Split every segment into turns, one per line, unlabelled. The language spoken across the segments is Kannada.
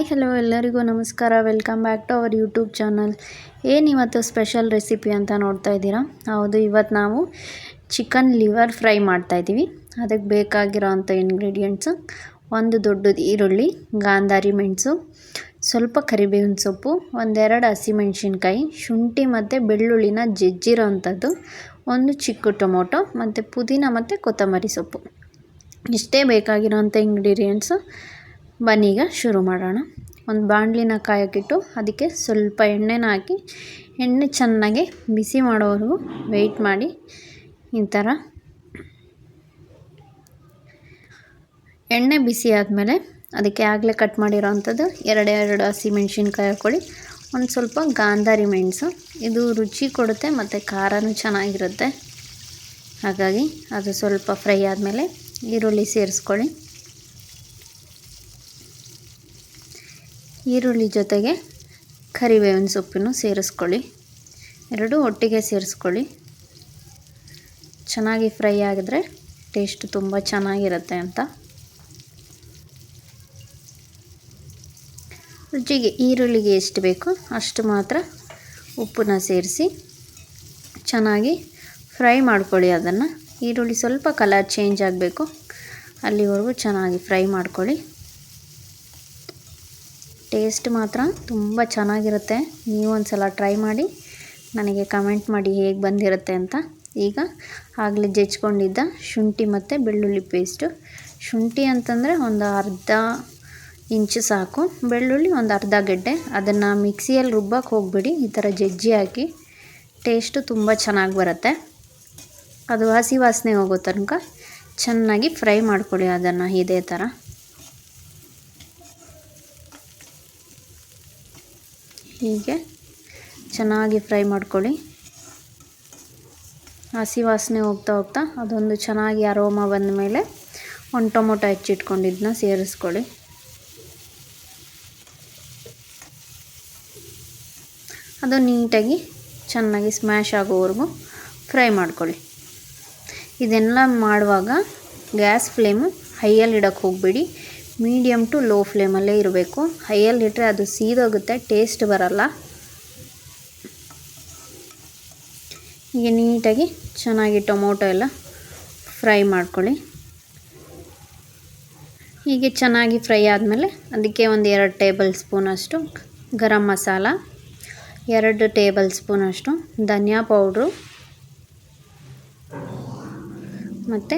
ಹಲೋ ಎಲ್ಲರಿಗೂ ನಮಸ್ಕಾರ. Welcome back to our YouTube channel. ಇವತ್ತು ಸ್ಪೆಷಲ್ ರೆಸಿಪಿ ಅಂತ ನೋಡ್ತಾ ಇದ್ದೀರಾ? ಹೌದು, ಇವತ್ತು ನಾವು ಚಿಕನ್ ಲಿವರ್ ಫ್ರೈ ಮಾಡ್ತಾಯಿದ್ದೀವಿ. ಅದಕ್ಕೆ ಬೇಕಾಗಿರೋ ಅಂಥ ಇಂಗ್ರೀಡಿಯೆಂಟ್ಸು: ಒಂದು ದೊಡ್ಡದು ಈರುಳ್ಳಿ, ಗಾಂಧಾರಿ ಮೆಣಸು, ಸ್ವಲ್ಪ ಕರಿಬೇವಿನ ಸೊಪ್ಪು, ಒಂದೆರಡು ಹಸಿಮೆಣ್ಸಿನ್ಕಾಯಿ, ಶುಂಠಿ ಮತ್ತು ಬೆಳ್ಳುಳ್ಳಿನ ಜಜ್ಜಿರೋ ಅಂಥದ್ದು, ಒಂದು ಚಿಕ್ಕ ಟೊಮೊಟೊ ಮತ್ತು ಪುದೀನ ಮತ್ತು ಕೊತ್ತಂಬರಿ ಸೊಪ್ಪು. ಇಷ್ಟೇ ಬೇಕಾಗಿರೋ ಅಂಥ ಇಂಗ್ರೀಡಿಯೆಂಟ್ಸು. ಬನ್ನೀಗ ಶುರು ಮಾಡೋಣ. ಒಂದು ಬಾಣಲಿನ ಕಾಯಕ್ಕಿಟ್ಟು ಅದಕ್ಕೆ ಸ್ವಲ್ಪ ಎಣ್ಣೆನ ಹಾಕಿ, ಎಣ್ಣೆ ಚೆನ್ನಾಗಿ ಬಿಸಿ ಮಾಡೋವರೆಗೂ ವೆಯ್ಟ್ ಮಾಡಿ. ಈ ಥರ ಎಣ್ಣೆ ಬಿಸಿ ಆದಮೇಲೆ ಅದಕ್ಕೆ ಆಗಲೇ ಕಟ್ ಮಾಡಿರೋ ಅಂಥದ್ದು ಎರಡು ಹಸಿಮೆಣ್ಸಿನ್ಕಾಯಿ ಹಾಕ್ಕೊಳ್ಳಿ. ಒಂದು ಸ್ವಲ್ಪ ಗಾಂಧಾರಿ ಮೆಣಸು, ಇದು ರುಚಿ ಕೊಡುತ್ತೆ ಮತ್ತು ಖಾರನೂ ಚೆನ್ನಾಗಿರುತ್ತೆ. ಹಾಗಾಗಿ ಅದು ಸ್ವಲ್ಪ ಫ್ರೈ ಆದಮೇಲೆ ಈರುಳ್ಳಿ ಸೇರಿಸ್ಕೊಳ್ಳಿ. ಈರುಳ್ಳಿ ಜೊತೆಗೆ ಕರಿಬೇವಿನ ಸೊಪ್ಪನ್ನು ಸೇರಿಸ್ಕೊಳ್ಳಿ. ಎರಡೂ ಒಟ್ಟಿಗೆ ಸೇರಿಸ್ಕೊಳ್ಳಿ. ಚೆನ್ನಾಗಿ ಫ್ರೈ ಆಗಿದ್ರೆ ಟೇಸ್ಟ್ ತುಂಬ ಚೆನ್ನಾಗಿರುತ್ತೆ ಅಂತ. ರುಚಿಗೆ ಈರುಳ್ಳಿಗೆ ಎಷ್ಟು ಬೇಕೋ ಅಷ್ಟು ಮಾತ್ರ ಉಪ್ಪನ್ನ ಸೇರಿಸಿ ಚೆನ್ನಾಗಿ ಫ್ರೈ ಮಾಡ್ಕೊಳ್ಳಿ. ಅದನ್ನು ಈರುಳ್ಳಿ ಸ್ವಲ್ಪ ಕಲರ್ ಚೇಂಜ್ ಆಗಬೇಕು, ಅಲ್ಲಿವರೆಗೂ ಚೆನ್ನಾಗಿ ಫ್ರೈ ಮಾಡ್ಕೊಳ್ಳಿ. ಟೇಸ್ಟ್ ಮಾತ್ರ ತುಂಬ ಚೆನ್ನಾಗಿರುತ್ತೆ. ನೀವು ಒಂದು ಸಲ ಟ್ರೈ ಮಾಡಿ ನನಗೆ ಕಮೆಂಟ್ ಮಾಡಿ ಹೇಗೆ ಬಂದಿರುತ್ತೆ ಅಂತ. ಈಗ ಆಗಲೇ ಜಜ್ಕೊಂಡಿದ್ದ ಶುಂಠಿ ಮತ್ತು ಬೆಳ್ಳುಳ್ಳಿ ಪೇಸ್ಟು. ಶುಂಠಿ ಅಂತಂದರೆ ಒಂದು ಅರ್ಧ ಇಂಚು ಸಾಕು, ಬೆಳ್ಳುಳ್ಳಿ ಒಂದು ಅರ್ಧ ಗೆಡ್ಡೆ. ಅದನ್ನು ಮಿಕ್ಸಿಯಲ್ಲಿ ರುಬ್ಬಕ್ಕೆ ಹೋಗಬೇಡಿ, ಈ ಥರ ಜಜ್ಜಿ ಹಾಕಿ. ಟೇಸ್ಟು ತುಂಬ ಚೆನ್ನಾಗಿ ಬರುತ್ತೆ. ಅದು ಹಸಿ ವಾಸನೆ ಹೋಗೋ ತನಕ ಚೆನ್ನಾಗಿ ಫ್ರೈ ಮಾಡ್ಕೊಳ್ಳಿ ಅದನ್ನು ಇದೇ ಥರ. ಹೀಗೆ ಚೆನ್ನಾಗಿ ಫ್ರೈ ಮಾಡ್ಕೊಳ್ಳಿ. ಹಸಿ ವಾಸನೆ ಹೋಗ್ತಾ ಅದೊಂದು ಚೆನ್ನಾಗಿ ಅರೋಮಾ ಬಂದ ಮೇಲೆ ಒಂದು ಟೊಮೊಟೊ ಹೆಚ್ಚಿಟ್ಕೊಂಡಿದ್ದನ್ನ ಸೇರಿಸ್ಕೊಳ್ಳಿ. ಅದು ನೀಟಾಗಿ ಚೆನ್ನಾಗಿ ಸ್ಮ್ಯಾಶ್ ಆಗೋವರೆಗೂ ಫ್ರೈ ಮಾಡ್ಕೊಳ್ಳಿ. ಇದೆಲ್ಲ ಮಾಡುವಾಗ ಗ್ಯಾಸ್ ಫ್ಲೇಮು ಹೈಯಲ್ಲಿ ಇಡೋಕ್ಕೆ ಹೋಗಬೇಡಿ, ಮೀಡಿಯಮ್ ಟು ಲೋ ಫ್ಲೇಮಲ್ಲೇ ಇರಬೇಕು. ಹೈಯಲ್ಲಿಟ್ಟರೆ ಅದು ಸೀದೋಗುತ್ತೆ, ಟೇಸ್ಟ್ ಬರಲ್ಲ. ಹೀಗೆ ನೀಟಾಗಿ ಚೆನ್ನಾಗಿ ಟೊಮೊಟೊ ಎಲ್ಲ ಫ್ರೈ ಮಾಡ್ಕೊಳ್ಳಿ. ಹೀಗೆ ಚೆನ್ನಾಗಿ ಫ್ರೈ ಆದಮೇಲೆ ಅದಕ್ಕೆ ಒಂದು 2 ಟೇಬಲ್ ಸ್ಪೂನಷ್ಟು ಗರಂ ಮಸಾಲ, 2 ಟೇಬಲ್ ಸ್ಪೂನಷ್ಟು ಧನಿಯಾ ಪೌಡ್ರು ಮತ್ತು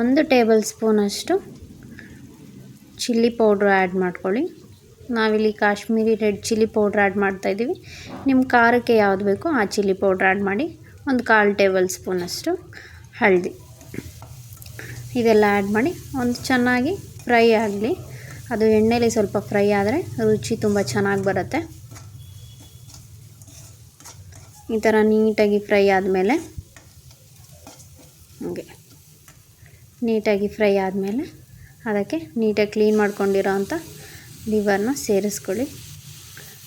1 ಟೇಬಲ್ ಸ್ಪೂನಷ್ಟು ಚಿಲ್ಲಿ ಪೌಡ್ರು ಆ್ಯಡ್ ಮಾಡ್ಕೊಳ್ಳಿ. ನಾವಿಲ್ಲಿ Kashmiri red chilli powder add ಮಾಡ್ತಾಯಿದ್ದೀವಿ. ನಿಮ್ಮ ಖಾರಕ್ಕೆ ಯಾವುದು ಬೇಕೋ ಆ ಚಿಲ್ಲಿ ಪೌಡ್ರ್ ಆ್ಯಡ್ ಮಾಡಿ. ಒಂದು 1/4 ಟೇಬಲ್ ಸ್ಪೂನಷ್ಟು ಹಳದಿ, ಇದೆಲ್ಲ ಆ್ಯಡ್ ಮಾಡಿ ಒಂದು ಚೆನ್ನಾಗಿ ಫ್ರೈ ಆಗಲಿ. ಅದು ಎಣ್ಣೆಲಿ ಸ್ವಲ್ಪ ಫ್ರೈ ಆದರೆ ರುಚಿ ತುಂಬ ಚೆನ್ನಾಗಿ ಬರುತ್ತೆ. ಈ ಥರ ನೀಟಾಗಿ ಫ್ರೈ ಆದಮೇಲೆ ನೀಟಾಗಿ ಫ್ರೈ ಆದಮೇಲೆ ಅದಕ್ಕೆ ನೀಟಾಗಿ ಕ್ಲೀನ್ ಮಾಡ್ಕೊಂಡಿರೋ ಅಂಥ ಲಿವರ್ನ ಸೇರಿಸ್ಕೊಳ್ಳಿ.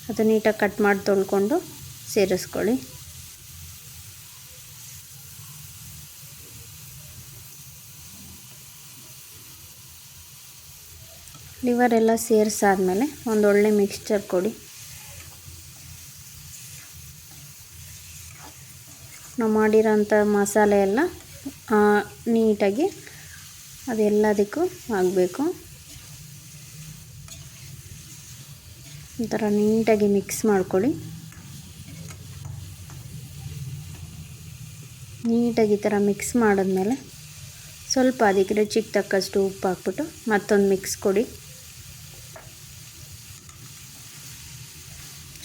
ಅದು ನೀಟಾಗಿ ಕಟ್ ಮಾಡಿ ತೊಳ್ಕೊಂಡು ಸೇರಿಸ್ಕೊಳ್ಳಿ. ಲಿವರ್ ಎಲ್ಲ ಸೇರಿಸಾದ್ಮೇಲೆ ಒಂದೊಳ್ಳೆ ಮಿಕ್ಸ್ಚರ್ ಕೊಡಿ. ನಾವು ಮಾಡಿರೋಂಥ ಮಸಾಲೆ ಎಲ್ಲ ನೀಟಾಗಿ ಅದೆಲ್ಲದಕ್ಕೂ ಆಗಬೇಕು. ಈ ಥರ ನೀಟಾಗಿ ಮಿಕ್ಸ್ ಮಾಡ್ಕೊಳ್ಳಿ. ನೀಟಾಗಿ ಈ ಥರ ಮಿಕ್ಸ್ ಮಾಡಿದ್ಮೇಲೆ ಸ್ವಲ್ಪ ಅದಕ್ಕೆ ರುಚಿಗೆ ತಕ್ಕಷ್ಟು ಉಪ್ಪು ಹಾಕ್ಬಿಟ್ಟು ಮತ್ತೊಂದು ಮಿಕ್ಸ್ ಕೊಡಿ.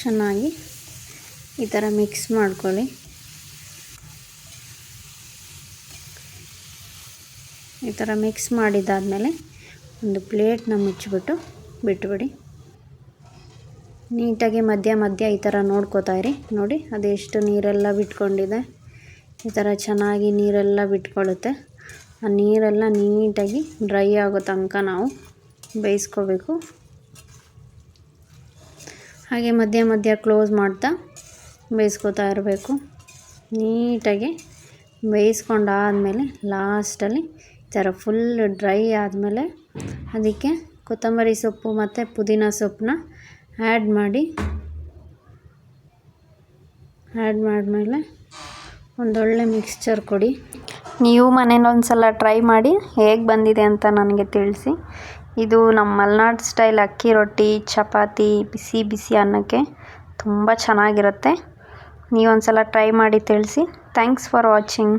ಚೆನ್ನಾಗಿ ಈ ಥರ ಮಿಕ್ಸ್ ಮಾಡ್ಕೊಳ್ಳಿ. ಈ ಥರ ಮಿಕ್ಸ್ ಮಾಡಿದ್ದಾದಮೇಲೆ ಒಂದು ಪ್ಲೇಟ್ನ ಮುಚ್ಚಿಬಿಟ್ಟು ಬಿಟ್ಬಿಡಿ. ನೀಟಾಗಿ ಮಧ್ಯ ಈ ಥರ ನೋಡ್ಕೋತಾ ಇರಿ. ನೋಡಿ ಅದೆಷ್ಟು ನೀರೆಲ್ಲ ಬಿಟ್ಕೊಂಡಿದೆ. ಈ ಥರ ಚೆನ್ನಾಗಿ ನೀರೆಲ್ಲ ಬಿಟ್ಕೊಳ್ಳುತ್ತೆ. ಆ ನೀರೆಲ್ಲ ನೀಟಾಗಿ ಡ್ರೈ ಆಗೋ ತನಕ ನಾವು ಬೇಯಿಸ್ಕೋಬೇಕು. ಹಾಗೆ ಮಧ್ಯ ಕ್ಲೋಸ್ ಮಾಡ್ತಾ ಬೇಯಿಸ್ಕೋತಾ ಇರಬೇಕು. ನೀಟಾಗಿ ಬೇಯಿಸ್ಕೊಂಡಾದಮೇಲೆ ಲಾಸ್ಟಲ್ಲಿ ಈ ಥರ ಫುಲ್ ಡ್ರೈ ಆದಮೇಲೆ ಅದಕ್ಕೆ ಕೊತ್ತಂಬರಿ ಸೊಪ್ಪು ಮತ್ತು ಪುದೀನ ಸೊಪ್ಪನ್ನ ಆ್ಯಡ್ ಮಾಡಿದ್ಮೇಲೆ ಒಂದೊಳ್ಳೆ ಮಿಕ್ಸ್ಚರ್ ಕೊಡಿ. ನೀವು ಮನೇಲಿ ಒಂದ್ಸಲ ಟ್ರೈ ಮಾಡಿ ಹೇಗೆ ಬಂದಿದೆ ಅಂತ ನನಗೆ ತಿಳಿಸಿ. ಇದು ನಮ್ಮ ಮಲೆನಾಡು ಸ್ಟೈಲ್ ಅಕ್ಕಿ ರೊಟ್ಟಿ, ಚಪಾತಿ, ಬಿಸಿ ಬಿಸಿ ಅನ್ನಕ್ಕೆ ತುಂಬ ಚೆನ್ನಾಗಿರುತ್ತೆ. ನೀವೊಂದ್ಸಲ ಟ್ರೈ ಮಾಡಿ ತಿಳಿಸಿ. Thanks for watching.